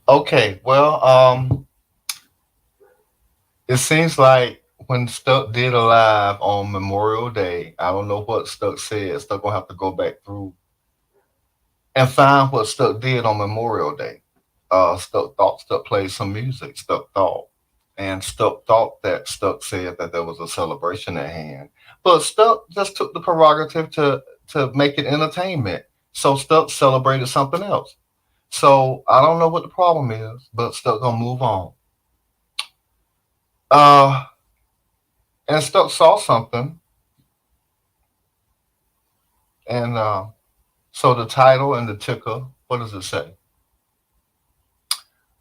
Okay, well, it seems like when Stuck did a live on Memorial Day, I don't know what Stuck said. Stuck gonna have to go back through and find what Stuck did on Memorial Day. Stuck thought Stuck played some music. Stuck thought, and Stuck thought that Stuck said that there was a celebration at hand, but Stuck just took the prerogative to make it entertainment. So Stuck celebrated something else. So I don't know what the problem is, but Stuck gonna move on. Uh, and Stuck saw something, and so the title and the ticker. What does it say?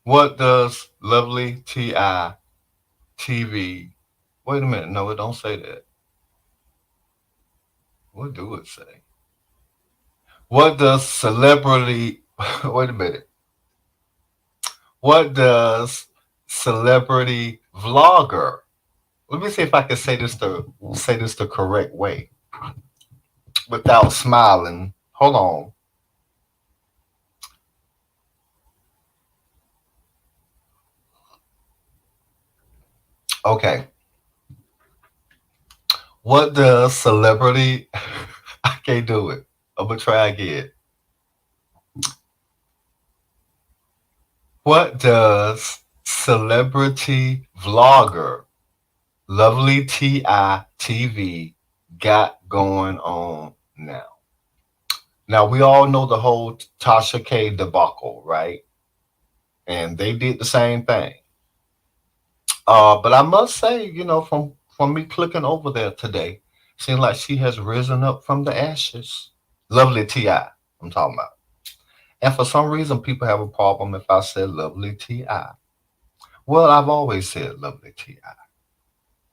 What does Lovely TV? Wait a minute. No, it don't say that. What do it say? What does celebrity? Wait a minute. What does celebrity vlogger? Let me see if I can say this the correct way without smiling. Hold on. Okay. What does celebrity? I can't do it. I'm gonna try again. What does celebrity vlogger Lovely TV got going on now? Now we all know the whole Tasha K debacle, right? And they did the same thing. But I must say, from me clicking over there today, seems like she has risen up from the ashes. Lovely I'm talking about. And for some reason, people have a problem if I said Lovely Ti. Well, I've always said Lovely Ti.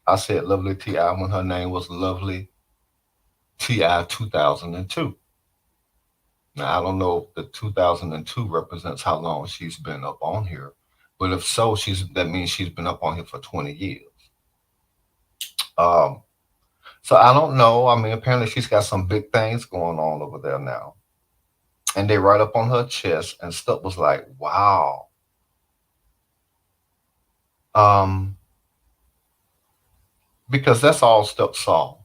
I said Lovely Ti when her name was Lovely Ti 2002. Now I don't know if the 2002 represents how long she's been up on here, but if so, she's that means she's been up on here for 20 years. Um, so I don't know. I mean, apparently she's got some big things going on over there now, and they right up on her chest, and stuff was like, wow. Um, because that's all Stuck saw.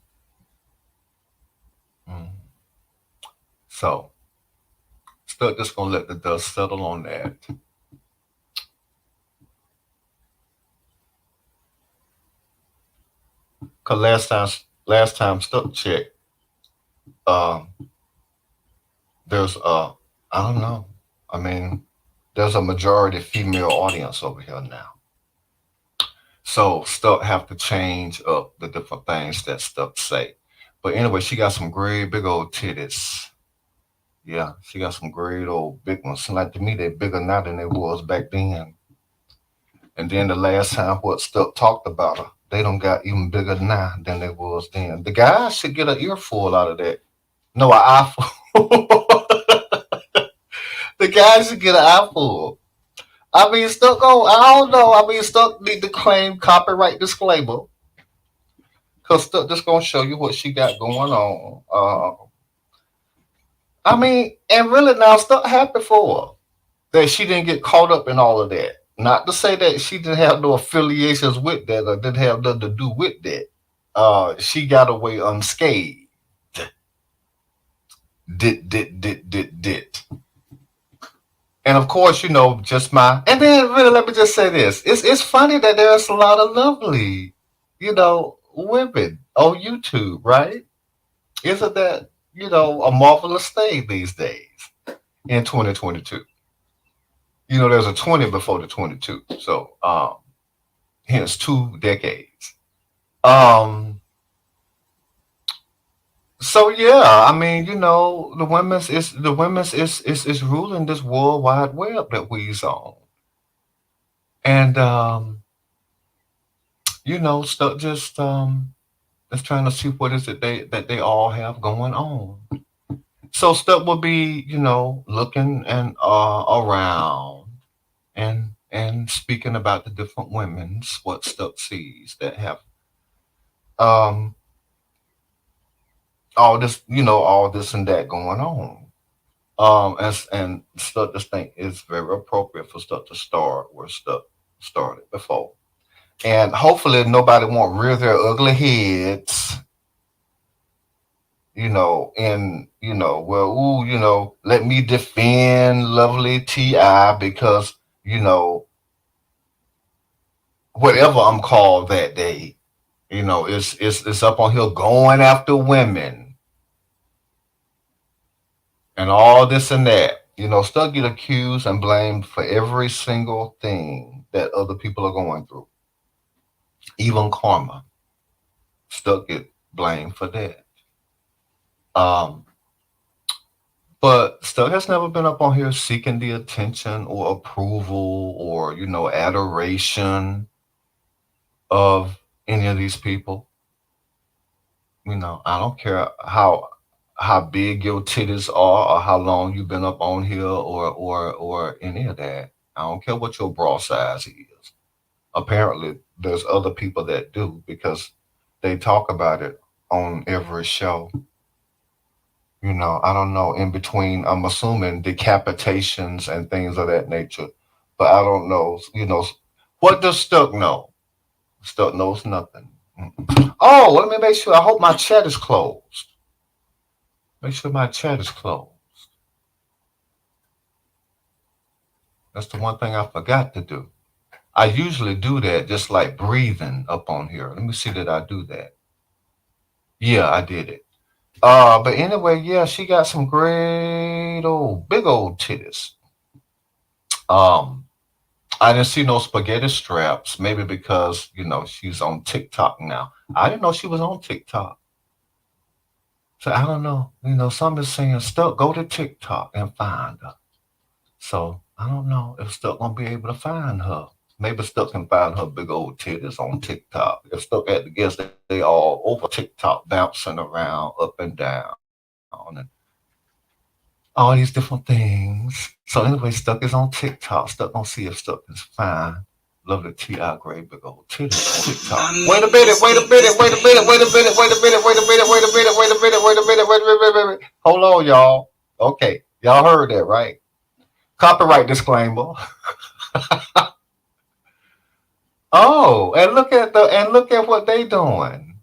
Mm. So Stuck just gonna let the dust settle on that. Cause last time Stuck checked, um, there's I don't know. I mean, there's a majority female audience over here now. So Stuck have to change up the different things that Stuck say. But anyway, she got some great big old titties. Yeah, she got some great old big ones. Seem like to me they bigger now than they was back then. And then the last time what Stuck talked about her, they don't got even bigger now than they was then. The guys should get an earful out of that. No, an eyeful. The guys should get an eyeful. I mean, Stuck. Oh, I don't know. I mean, Stuck need to claim copyright disclaimer because Stuck just gonna show you what she got going on. I mean, and really now Stuck happy for her that she didn't get caught up in all of that. Not to say that she didn't have no affiliations with that or didn't have nothing to do with that. She got away unscathed. Did. And of course, just my. And then, really, let me just say this: it's funny that there's a lot of lovely, women on YouTube, right? Isn't that a marvelous thing these days in 2022? There's a 20 before the 22, so hence 2 decades. Um, so yeah, I mean, the women's is ruling this world wide web that we's on, and stuff just trying to see what is it they all have going on. So stuff will be, looking and around and speaking about the different women's what stuff sees that have um all this and that going on. And stuff this thing is very appropriate for stuff to start where stuff started before. And hopefully nobody won't rear their ugly heads, and well, ooh, let me defend lovely TI because, you know, whatever I'm called that day, it's up on here going after women and all this and that. Stuff get accused and blamed for every single thing that other people are going through. Even karma. Stuff get blamed for that. Um, but Stuck has never been up on here seeking the attention or approval or, adoration of any of these people. I don't care how big your titties are or how long you've been up on here or any of that. I don't care what your bra size is. Apparently there's other people that do because they talk about it on every show. I don't know, in between, I'm assuming decapitations and things of that nature. But I don't know, what does Stuck know? Stuck knows nothing. Oh, let me make sure. I hope my chat is closed. Make sure my chat is closed. That's the one thing I forgot to do. I usually do that just like breathing up on here. Let me see that I do that. Yeah, I did it. But anyway, yeah, she got some great old big old titties. Um, I didn't see no spaghetti straps, maybe because, she's on TikTok now. I didn't know she was on TikTok. So I don't know. Some is saying Stuck, go to TikTok and find her. So I don't know if Stuck gonna be able to find her. Maybe Stuck can find her big old titties on TikTok. If Stuck had to guess, they all over TikTok bouncing around up and down and all these different things. So anyway, Stuck is on TikTok. Stuck gonna see if Stuck can find lovely T.I. Gray big old titties on TikTok. Wait a minute, wait a minute, wait a minute, wait a minute, wait a minute, wait a minute, wait a minute, wait a minute, wait a minute, wait a minute, wait a minute. Hold on, y'all. Okay, y'all heard that, right? Copyright disclaimer. Oh, and look at what they doing.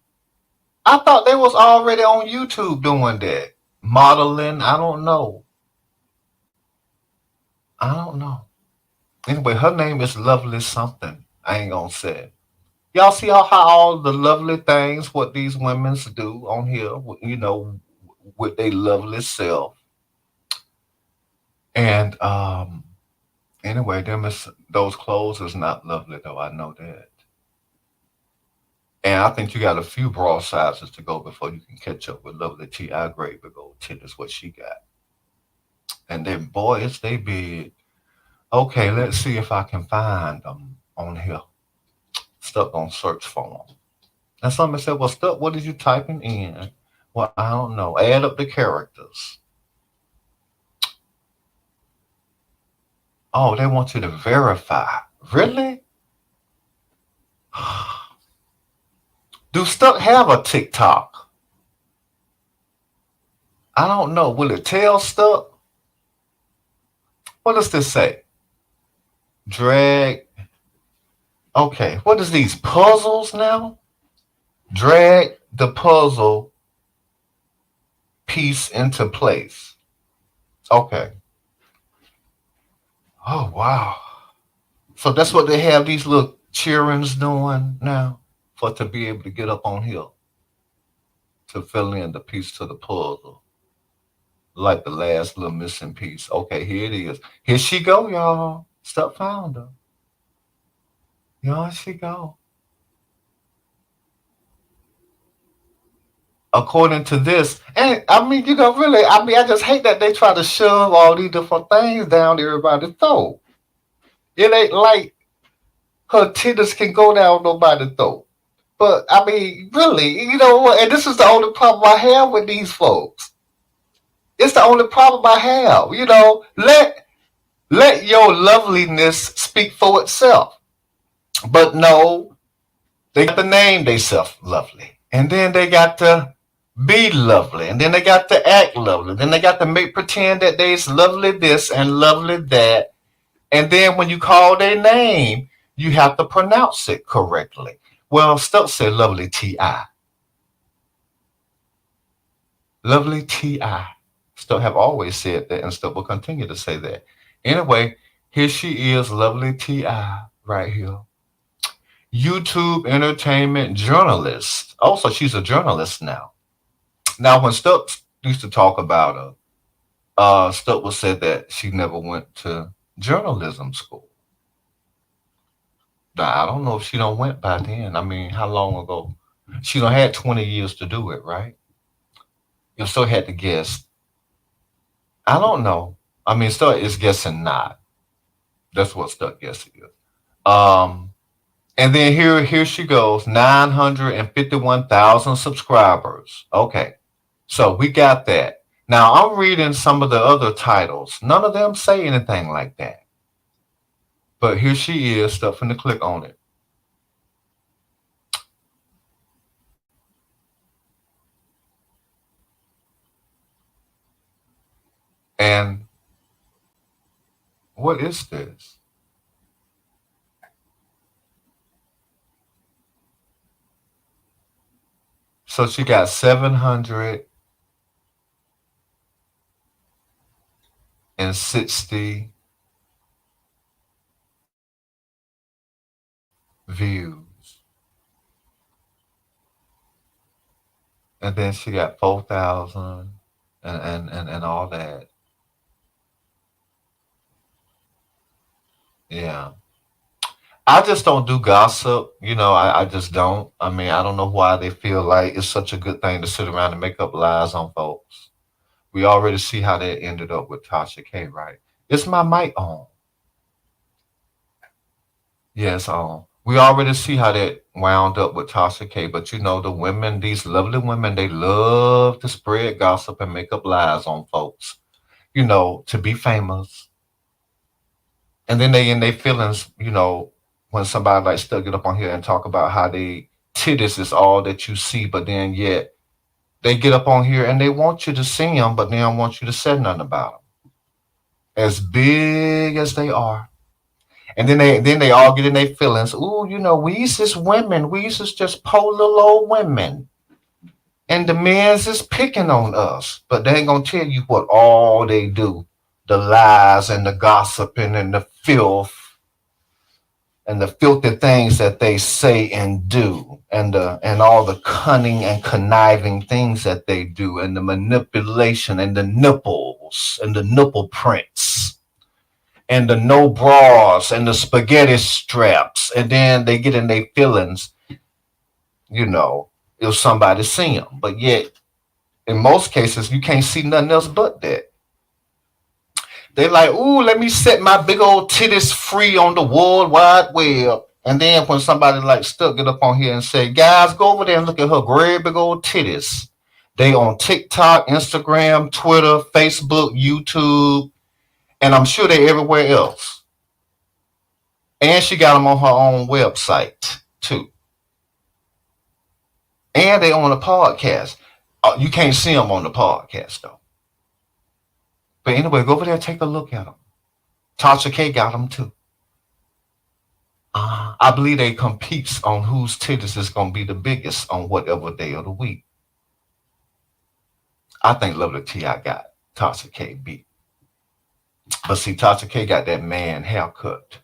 I thought they was already on YouTube doing that. Modeling, I don't know. I don't know. Anyway, her name is Lovely something. I ain't gonna say. Y'all see how all the lovely things what these women's do on here, with their lovely self. And anyway, those clothes is not lovely though. I know that. And I think you got a few bra sizes to go before you can catch up with lovely T.I. Gray big old titties, what she got. And then boys, they big. Okay, let's see if I can find them on here. Stuck on search for them. And somebody said, well, Stuck, what is you typing in? Well, I don't know. Add up the characters. Oh, they want you to verify. Really? Do Stuck have a TikTok? I don't know. Will it tell Stuck? What does this say? Drag. Okay, what is these puzzles now? Drag the puzzle piece into place. Okay. Oh wow. So that's what they have these little cheerings doing now for to be able to get up on here to fill in the piece to the puzzle. Like the last little missing piece. Okay, here it is. Here she go, y'all. Stuck found her. Here she go. According to this, and I mean, really, I mean, I just hate that they try to shove all these different things down everybody's throat. It ain't like her titties can go down nobody's throat. But I mean, really, what? And this is the only problem I have with these folks. It's the only problem I have. Let your loveliness speak for itself. But no, they got to name themselves lovely, and then they got to be lovely. And then they got to act lovely. Then they got to make pretend that they's lovely this and lovely that. And then when you call their name, you have to pronounce it correctly. Well, Stuck said lovely T.I. Lovely T.I. Stuck have always said that and Stuck will continue to say that. Anyway, here she is, lovely T.I. right here. YouTube entertainment journalist. Also, she's a journalist now. Now, when Stuck used to talk about her, Stuck was said that she never went to journalism school. Now, I don't know if she don't went by then. I mean, how long ago? She don't had 20 years to do it, right? You still had to guess. I don't know. I mean, Stuck is guessing not. That's what Stuck guessing is. Um, and then here she goes, 951,000 subscribers. Okay, so we got that. Now I'm reading some of the other titles. None of them say anything like that. But here she is, stuff to click on it. And what is this? So she got 760 views. And then she got 4,000 and all that. Yeah. I just don't do gossip. I just don't. I mean, I don't know why they feel like it's such a good thing to sit around and make up lies on folks. We already see how that ended up with Tasha K, right? Is my mic on? Yes, on. We already see how that wound up with Tasha K. But the women, these lovely women, they love to spread gossip and make up lies on folks, to be famous. And then they in their feelings, when somebody like Stuck get up on here and talk about how they titties is all that you see, but then yet they get up on here and they want you to see them, but they don't want you to say nothing about them. As big as they are. And then they all get in their feelings. Ooh, we is women. We is just poor little old women. And the men's is picking on us. But they ain't gonna tell you what all they do. The lies and the gossiping and the filth and the filthy things that they say and do, and all the cunning and conniving things that they do, and the manipulation and the nipples and the nipple prints and the no bras and the spaghetti straps, and then they get in their feelings, if somebody see them, but yet in most cases you can't see nothing else but that. They like, ooh, let me set my big old titties free on the world wide web. And then when somebody like Stuck get up on here and say, guys, go over there and look at her great big old titties. They on TikTok, Instagram, Twitter, Facebook, YouTube, and I'm sure they everywhere else. And she got them on her own website too. And they on a podcast. You can't see them on the podcast though. But anyway, go over there and take a look at them. Tasha K got them too. I believe they competes on whose titties is going to be the biggest on whatever day of the week. I think Lovely T.I. got Tasha K beat. But see, Tasha K got that man haircut.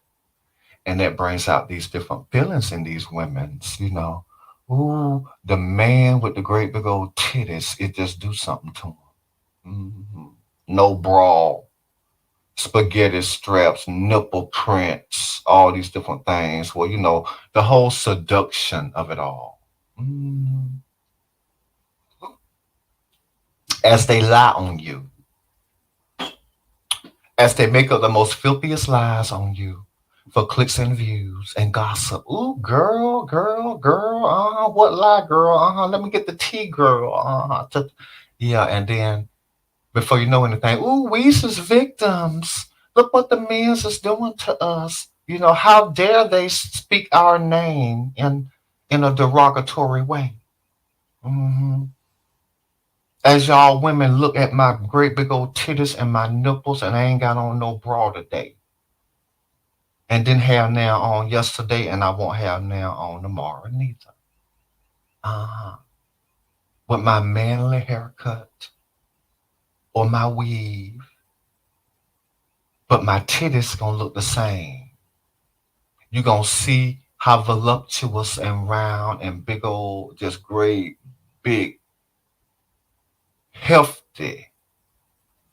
And that brings out these different feelings in these women's. Ooh, the man with the great big old titties, it just do something to him. Mm-hmm. No bra, spaghetti straps, nipple prints, all these different things. Well, the whole seduction of it all. Mm. As they lie on you, as they make up the most filthiest lies on you for clicks and views and gossip. Ooh, girl, what lie, girl? Let me get the tea, girl. Yeah, and then before you know anything, ooh, we is victims. Look what the men's is doing to us. How dare they speak our name in a derogatory way? Mm-hmm. As y'all women look at my great big old titties and my nipples, and I ain't got on no bra today, and didn't have nail on yesterday, and I won't have nail on tomorrow neither. Uh-huh. With my manly haircut or my weave, but my titties gonna look the same. You gonna see how voluptuous and round and big old, just great, big, hefty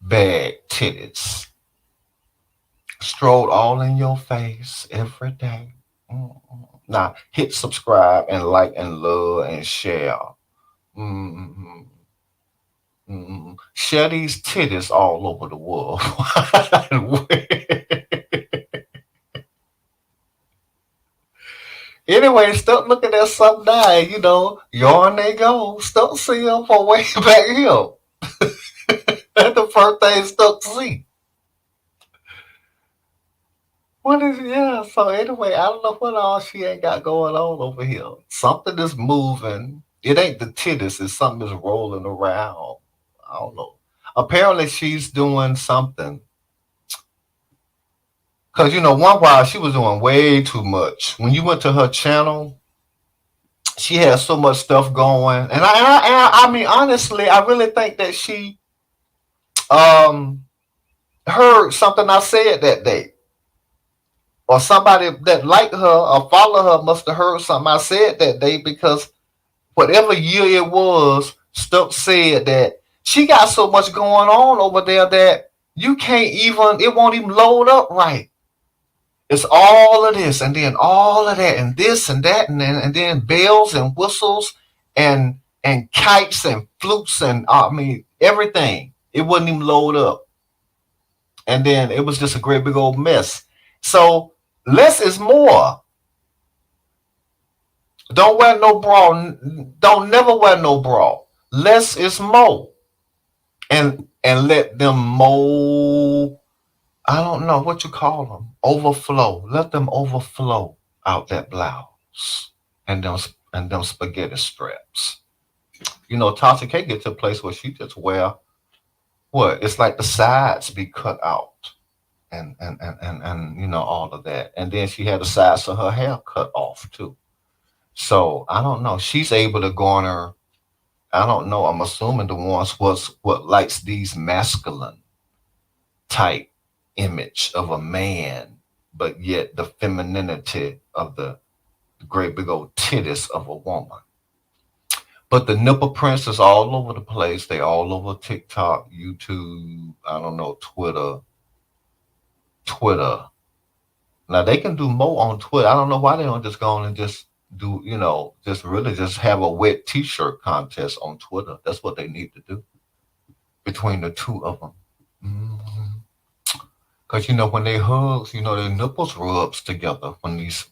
bag titties strolled all in your face every day. Mm-mm. Now hit subscribe and like and love and share. Mm-mm. Mm-mm. Share these titties all over the world. Anyway, stop looking at some guy, yarn they go. Stop seeing them from way back here. That's the first thing stuck to see. What is, yeah, so anyway, I don't know what all she ain't got going on over here. Something is moving. It ain't the titties, it's something that's rolling around. I don't know. Apparently she's doing something. Cause one while she was doing way too much. When you went to her channel, she had so much stuff going. And I mean honestly, I really think that she um heard something I said that day. Or somebody that liked her or followed her must have heard something I said that day, because whatever year it was, Stuck said that she got so much going on over there that you can't even, it won't even load up right. It's all of this and then all of that and this and that and then bells and whistles and kites and flutes and I mean everything. It wouldn't even load up. And then it was just a great big old mess. So less is more. Don't wear no bra. Don't never wear no bra. Less is more. And let them mold. I don't know what you call them. Overflow. Let them overflow out that blouse and them spaghetti straps. Tasha K get to a place where she just wear what? It's like the sides be cut out and all of that. And then she had the sides of her hair cut off too. So I don't know. She's able to garner. I don't know. I'm assuming the ones what likes these masculine type image of a man, but yet the femininity of the great big old titties of a woman. But the nipple prints is all over the place. They all over TikTok, YouTube, I don't know, Twitter. Now they can do more on Twitter. I don't know why they don't just go on and just do, just really just have a wet t-shirt contest on Twitter. That's what they need to do between the two of them. Because when they hugs, their nipples rubs together. When these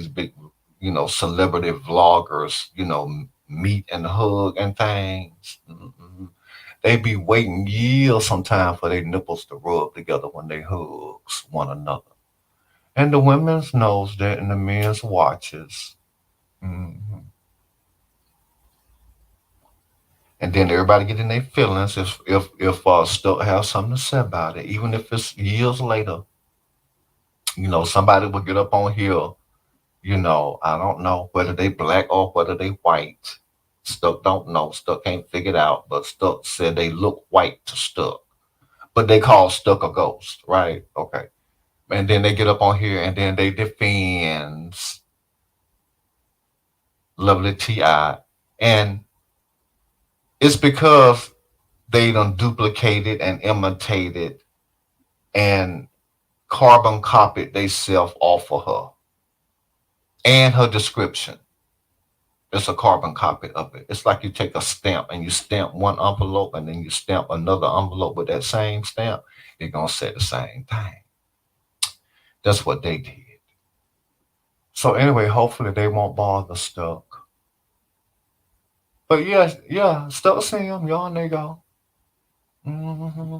big, celebrity vloggers, meet and hug and things. They be waiting years sometimes for their nipples to rub together when they hugs one another. And the women's knows that, and the men's watches. Mhm. And then everybody get in their feelings if still have something to say about it, even if it's years later. Somebody will get up on here. I don't know whether they black or whether they white. Stuck don't know. Stuck can't figure it out. But Stuck said they look white to Stuck, but they call Stuck a ghost, right? Okay. And then they get up on here and then they defend Lovely Ti, and it's because they done duplicated and imitated and carbon copied theyself off of her and her description. It's a carbon copy of it. It's like you take a stamp and you stamp one envelope and then you stamp another envelope with that same stamp. You're gonna say the same thing. That's what they did. So anyway, hopefully they won't bother Stuck. But yeah, Stuck see them, y'all nigga. Mm-hmm.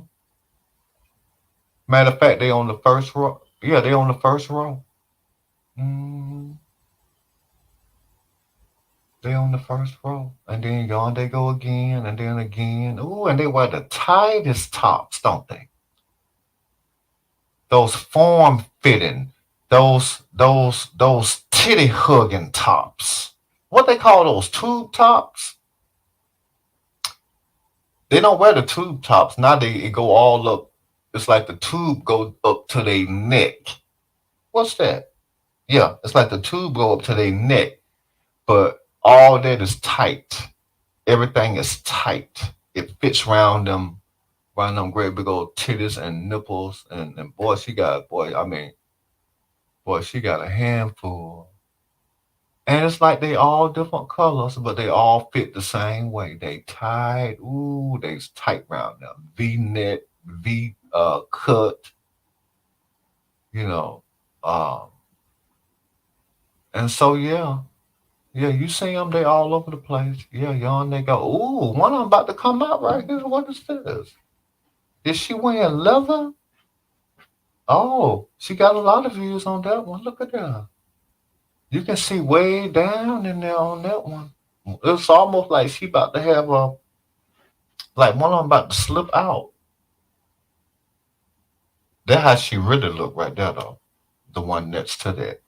Matter of fact, they on the first row. Yeah, they on the first row. Mm-hmm. They on the first row. And then on they go again and then again. Ooh, and they wear the tightest tops, don't they? Those form fitting, those titty hugging tops. What they call those tube tops? They don't wear the tube tops. Now they it go all up. It's like the tube go up to their neck. What's that? Yeah, it's like the tube go up to their neck, but all that is tight. Everything is tight. It fits around them great big old titties and nipples, and boy, she got boy. I mean, boy, she got a handful. And it's like they all different colors, but they all fit the same way. They tight. Ooh, they's tight round them. V neck, V cut. You know, um, and so yeah. Yeah, you see them, they all over the place. Yeah, yawn, they go, ooh, one of them about to come out right here. What is this? Is she wearing leather? Oh, she got a lot of views on that one. Look at that. You can see way down in there on that one. It's almost like she about to have like one of them about to slip out. That's how she really look right there, though. The one next to that.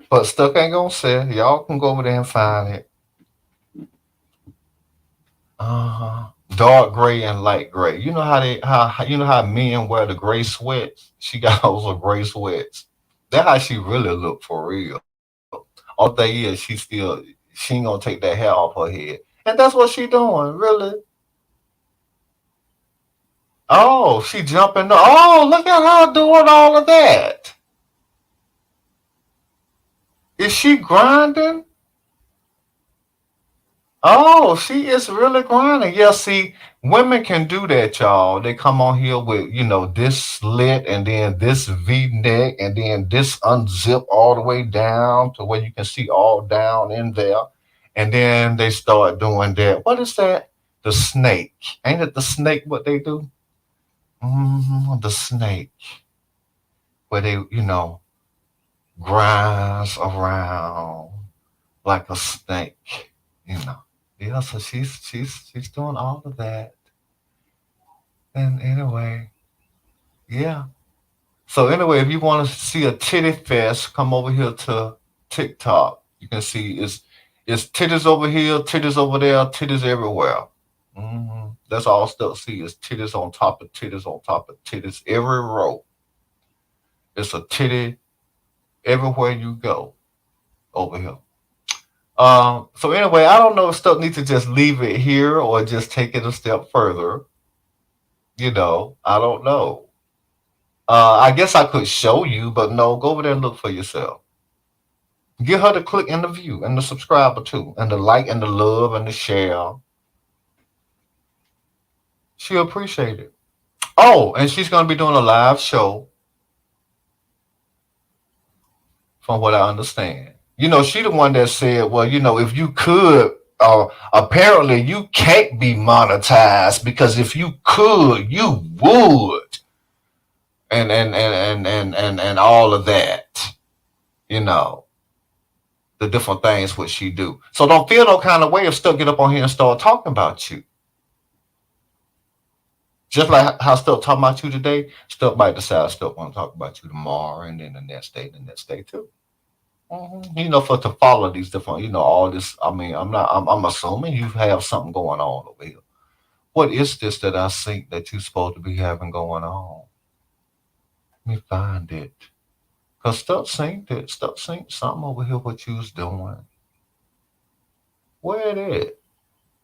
But Stuck ain't gonna say. Y'all can go over there and find it. Uh-huh. Dark gray and light gray. You know how you know how men wear the gray sweats? She got those little gray sweats. That's how she really look for real. All thing is she ain't gonna take that hair off her head. And that's what she doing, really. Oh, she jumping. Oh, look at her doing all of that. Is she grinding? Oh, she is really grinding. Yeah, see, women can do that, y'all. They come on here with, this slit and then this V neck and then this unzip all the way down to where you can see all down in there. And then they start doing that. What is that? The snake. Ain't it the snake what they do? The snake, where they, grinds around like a snake, you know. Yeah, so she's doing all of that. And anyway, yeah. So anyway, if you want to see a titty fest, come over here to TikTok. You can see it's titties over here, titties over there, titties everywhere. That's all stuff. See is titties on top of titties on top of titties. Every row, it's a titty everywhere you go over here. So anyway, I don't know if stuff needs to just leave it here or just take it a step further. I don't know. I guess I could show you, but no, go over there and look for yourself. Get her to click and the view and the subscriber too, and the like and the love and the share. She'll appreciate it. Oh, and she's gonna be doing a live show, from what I understand. She the one that said, well, if you could, apparently you can't be monetized because if you could, you would, and all of that. You know the different things what she do. So don't feel no kind of way if Stuck get up on here and start talking about you. Just like how Stuck talking about you today, Stuck might decide Stuck want to talk about you tomorrow, and then the next day too. For to follow these different, all this. I mean, I'm assuming you have something going on over here. What is this that I think that you're supposed to be having going on? Let me find it. Cause Stuck synced it. Stuck synced something over here. What you was doing? Where it is?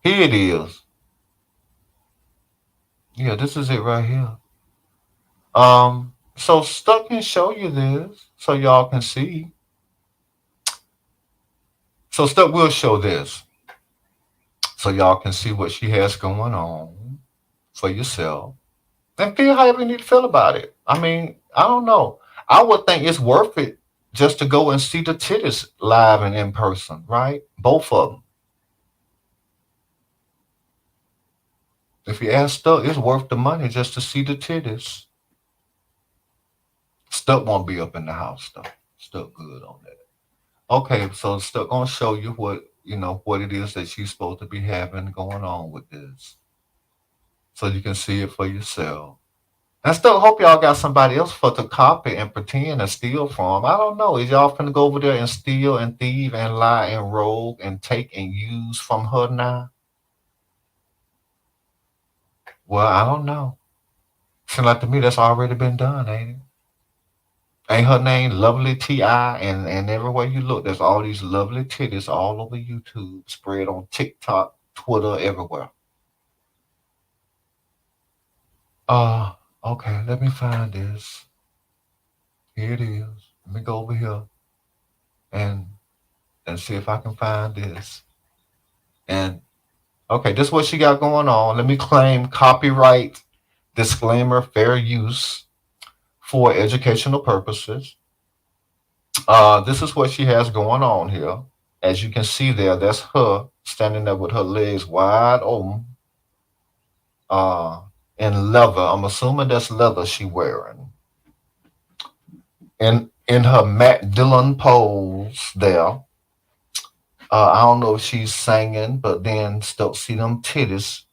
Here it is. Yeah, this is it right here. So Stuck can show you this so y'all can see. So Stuck will show this so y'all can see what she has going on for yourself and feel however you need to feel about it. I mean, I don't know. I would think it's worth it just to go and see the titties live and in person, right? Both of them. If you ask Stuck, it's worth the money just to see the titties. Stuck won't be up in the house though. Stuck good on that. Okay, so Stuck gonna show you what it is that she's supposed to be having going on with this, so you can see it for yourself. I still hope y'all got somebody else for to copy and pretend and steal from. I don't know. Is y'all finna go over there and steal and thieve and lie and rogue and take and use from her now? Well, I don't know. Seems like to me that's already been done, ain't it? Ain't her name Lovely T.I. And everywhere you look, there's all these lovely titties all over YouTube, spread on TikTok, Twitter, everywhere. Uh, okay, let me find this. Here it is. Let me go over here and see if I can find this. And okay, this is what she got going on. Let me claim copyright disclaimer, fair use for educational purposes. This is what she has going on here. As you can see there, that's her standing there with her legs wide open, uh, in leather. I'm assuming that's leather she wearing. And in her Matt Dillon pose there, I don't know if she's singing, but then still see them titties,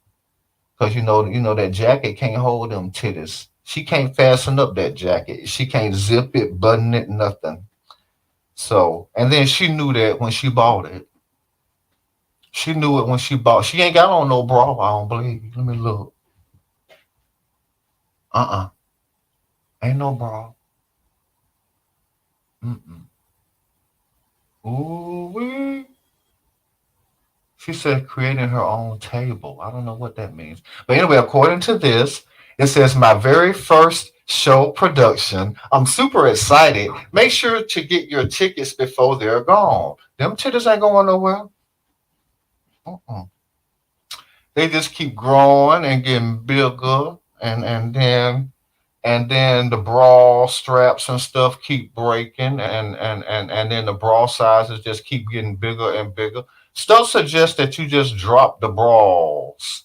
because that jacket can't hold them titties. She can't fasten up that jacket. She can't zip it, button it, nothing. So, and then she knew that when she bought it. She knew it when she bought. She ain't got on no bra. I don't believe. Let me look. Ain't no bra. Mm-mm. Ooh wee. She said creating her own table. I don't know what that means. But anyway, according to this, it says my very first show production. I'm super excited. Make sure to get your tickets before they're gone. Them tickets ain't going nowhere. Mm-mm. They just keep growing and getting bigger, and then the bra straps and stuff keep breaking, and then the bra sizes just keep getting bigger and bigger. Stuff suggests that you just drop the bras.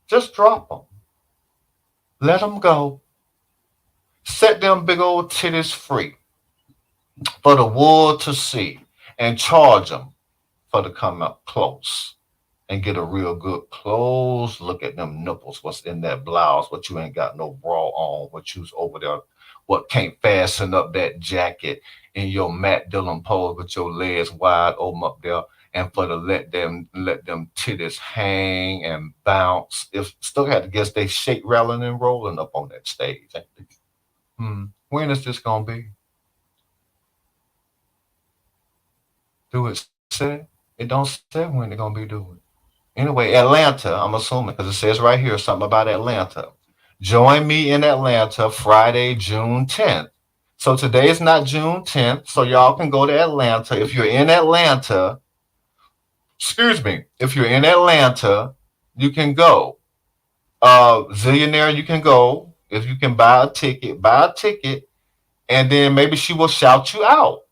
Just drop them. Let them go. Set them big old titties free for the world to see, and charge them for to come up close and get a real good close look at them nipples. What's in that blouse? What you ain't got no bra on? What you's over there? What can't fasten up that jacket in your Matt Dillon pose with your legs wide open up there, and for to let them titties hang and bounce. If still had to guess they shake, rattling, and rolling up on that stage. Ain't they? When is this gonna be? Do it say? It don't say when they're gonna be doing it. Anyway, Atlanta, I'm assuming, because it says right here something about Atlanta. Join me in Atlanta Friday, June 10th. So today is not June 10th, so y'all can go to Atlanta. If you're in Atlanta, excuse me, if you're in Atlanta, you can go. Zillionaire, you can go. If you can buy a ticket, and then maybe she will shout you out.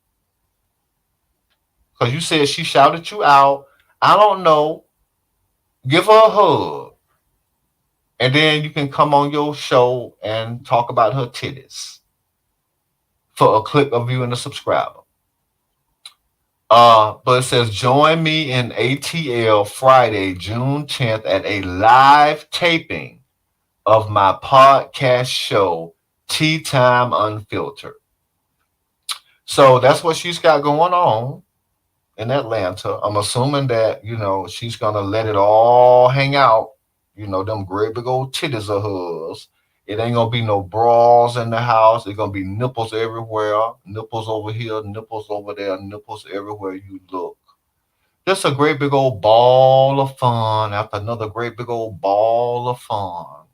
Because you said she shouted you out. I don't know. Give her a hug. And then you can come on your show and talk about her titties for a click, a view, and a subscriber. But it says join me in ATL Friday, June 10th at a live taping of my podcast show, Tea Time Unfiltered. So that's what she's got going on in Atlanta. I'm assuming that, she's gonna let it all hang out. Them great big old titties of hers. It ain't gonna be no bras in the house. It's gonna be nipples everywhere. Nipples over here, nipples over there, nipples everywhere you look. Just a great big old ball of fun after another great big old ball of fun.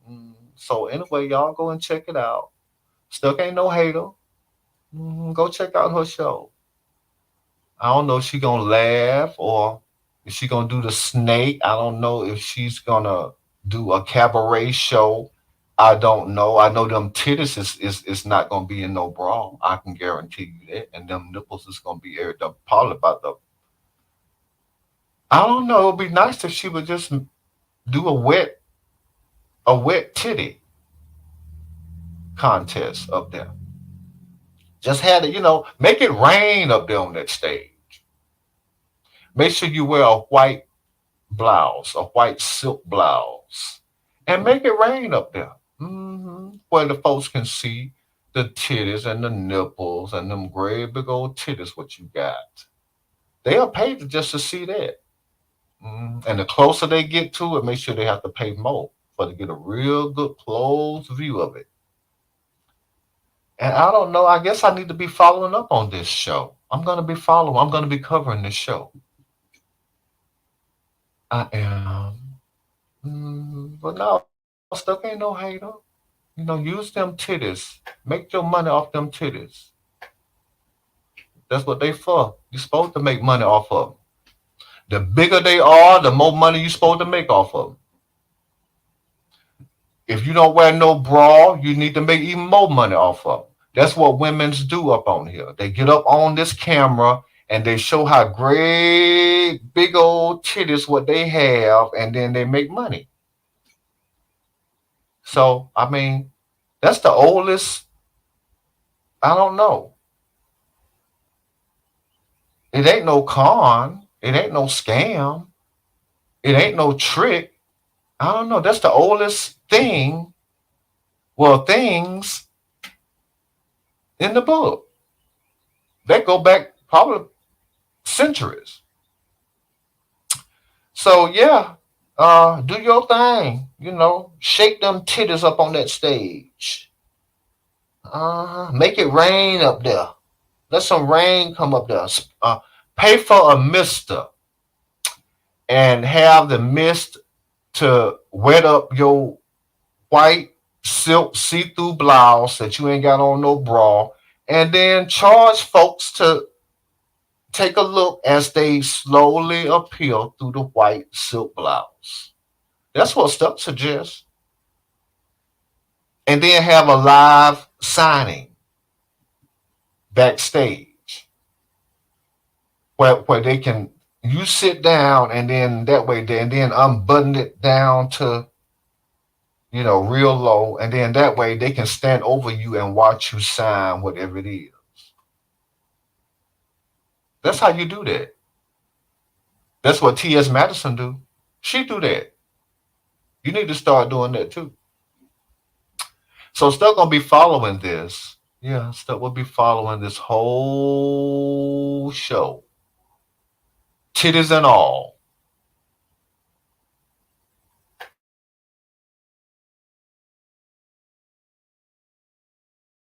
So anyway, y'all go and check it out. Still ain't no hater. Go check out her show. I don't know if she gonna laugh or if she gonna do the snake. I don't know if she's gonna do a cabaret show. I don't know. I know them titties is not gonna be in no bra. I can guarantee you that. And them nipples is gonna be aired up probably about the. I don't know. It'd be nice if she would just do a wet titty contest up there. Just had it, make it rain up there on that stage. Make sure you wear a white blouse, a white silk blouse, and make it rain up there, where the folks can see the titties and the nipples and them great big old titties. What you got? They are paid just to see that. And the closer they get to it, make sure they have to pay more for to get a real good close view of it. And I don't know. I guess I need to be following up on this show. I'm gonna be following. I'm gonna be covering this show. I am. But no, stuff ain't no hater. Use them titties. Make your money off them titties. That's what they for. You're supposed to make money off of them. The bigger they are, the more money you're supposed to make off of them. If you don't wear no bra, you need to make even more money off of them. That's what women's do up on here. They get up on this camera and they show how great big old titties what they have, and then they make money. So I mean, that's the oldest. I don't know. It ain't no con. It ain't no scam. It ain't no trick. I don't know. That's the oldest thing. Well, things in the book. They go back probably centuries. So yeah, do your thing. Shake them titties up on that stage. Make it rain up there. Let some rain come up there. Pay for a mister and have the mist to wet up your white silk see-through blouse that you ain't got on no bra, and then charge folks to take a look as they slowly appear through the white silk blouse. That's what stuff suggests. And then have a live signing backstage where they can you sit down and then that way and then unbutton it down to real low, and then that way they can stand over you and watch you sign whatever it is. That's how you do that. That's what T.S. Madison do. She do that. You need to start doing that too. So Stuck gonna be following this. Yeah, Stuck will be following this whole show. Titties and all.